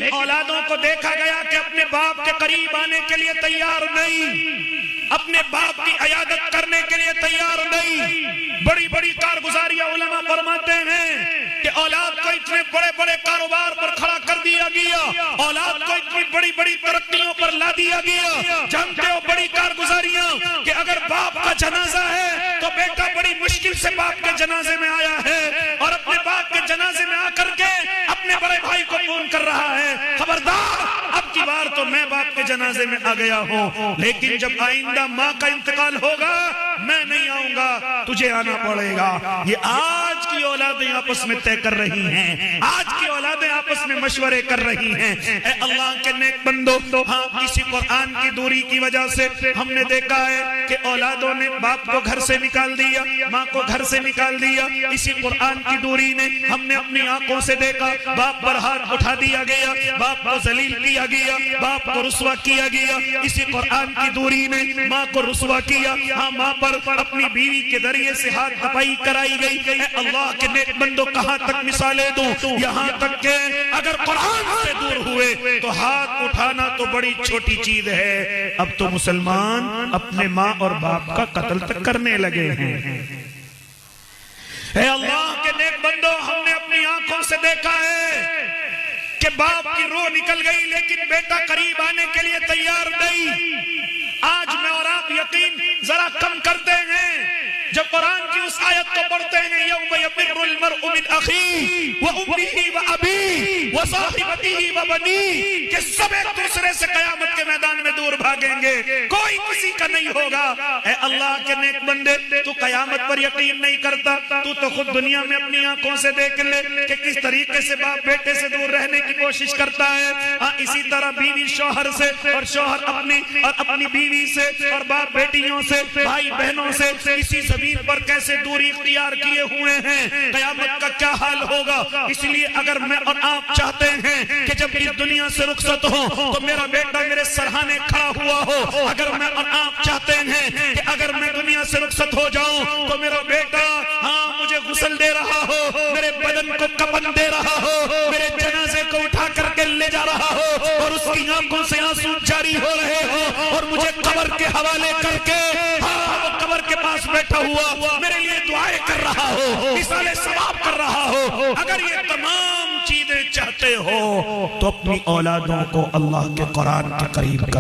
لیکن اولادوں کو دیکھا گیا کہ اپنے باپ کے قریب آنے کے لیے تیار نہیں، اپنے باپ کی عیادت کرنے کے لیے تیار نہیں۔ بڑی بڑی کارگزاریاں علماء فرماتے ہیں کہ اولاد کو اتنے بڑے بڑے کاروبار پر کھڑا کر دیا گیا، اولاد کو اتنی بڑی بڑی ترقیوں پر لا دیا گیا۔ جانتے ہو بڑی کارگزاریاں کہ اگر باپ کا جنازہ ہے تو بیٹا بڑی مشکل سے باپ کے جنازے میں آیا ہے، اور اپنے باپ کے جنازے میں آ کر کے اپنے بڑے بھائی کو فون کر رہا ہے، خبردار اب کی بار تو میں باپ کے جنازے میں آ گیا ہوں، لیکن جب آئندہ ماں کا انتقال ہوگا میں نہیں آؤں گا، تجھے آنا پڑے گا۔ یہ آج کی اولادیں آپس میں طے کر رہی ہیں، آج کی اولادیں آپس میں مشورے کر رہی ہیں۔ اے اللہ کے نیک بندو، ہاں اسی قرآن کی دوری کی وجہ سے ہم نے دیکھا ہے کہ اولادوں نے باپ کو گھر سے نکال دیا، ماں کو گھر سے نکال دیا۔ اسی قرآن کی دوری نے ہم نے اپنی آنکھوں سے دیکھا باپ پر ہاتھ اٹھا دیا گیا، باپ کو ذلیل کیا گیا، باپ کو رسوا کیا گیا۔ اسی قرآن کی دوری نے ماں کو رسوا کیا، ہاں ماں پر اپنی بیوی کے ذریعے سے ہاتھ دبائی کرائی گئی۔ اے اللہ کے نیک بندو، کہاں تک مثالیں دوں؟ یہاں تک کہ اگر قرآن سے دور ہوئے تو ہاتھ اٹھانا تو بڑی چھوٹی چیز ہے، اب تو مسلمان اپنے ماں اور باپ کا قتل تک کرنے لگے ہیں۔ اے اللہ کے نیک بندو، ہم نے اپنی آنکھوں سے دیکھا ہے کہ باپ کی روح نکل گئی لیکن بیٹا قریب آنے کے لیے تیار نہیں۔ آج میں اور آپ یقین ذرا کم کرتے ہیں جب قرآن کی اس آیت کو پڑھتے ہیں، یوم یفر المرء من اخیہ وامہ وابیہ وصاحبتہ وبنیہ، کہ سب ایک دوسرے سے قیامت کے میدان میں دور بھاگیں گے، کوئی کسی کا نہیں ہوگا۔ اے اللہ کے نیک بندے، تو قیامت پر یقین نہیں کرتا، تو خود دنیا میں اپنی آنکھوں سے دیکھ لے کہ کس طریقے سے باپ بیٹے سے دور رہنے کی کوشش کرتا ہے۔ اسی طرح بیوی شوہر سے، اور شوہر اپنی بیوی سے، اور باپ بیٹیوں سے، بھائی بہنوں سے اسی زمین پر کیسے دوری اختیار کیے ہوئے ہیں۔ قیامت کا کیا حال ہوگا؟ اس لیے اگر میں اور آپ چاہتے ہیں کہ جب اس دنیا سے رخصت ہوں تو میرا بیٹا میرے سرہانے کھڑا ہوا ہو، اگر میں اور آپ چاہتے ہیں کہ اگر میں دنیا سے رخصت ہو جاؤں تو میرا بیٹا مجھے غسل دے رہا ہو، میرے بدن کو کفن دے رہا ہو، میرے جنازے کو اٹھا کر کے لے جا رہا ہو، اور اس کی آنکھوں سے آنسو جاری ہو رہے ہو، اور مجھے قبر کے حوالے کر کے وہ قبر کے پاس بیٹھا ہوا میرے لیے دعائیں کر رہا ہو، مثال ثواب کر رہا ہو، اگر یہ تمام چیزیں چاہتے ہو تو اپنی اولادوں کو اللہ کے قرآن کے قریب کر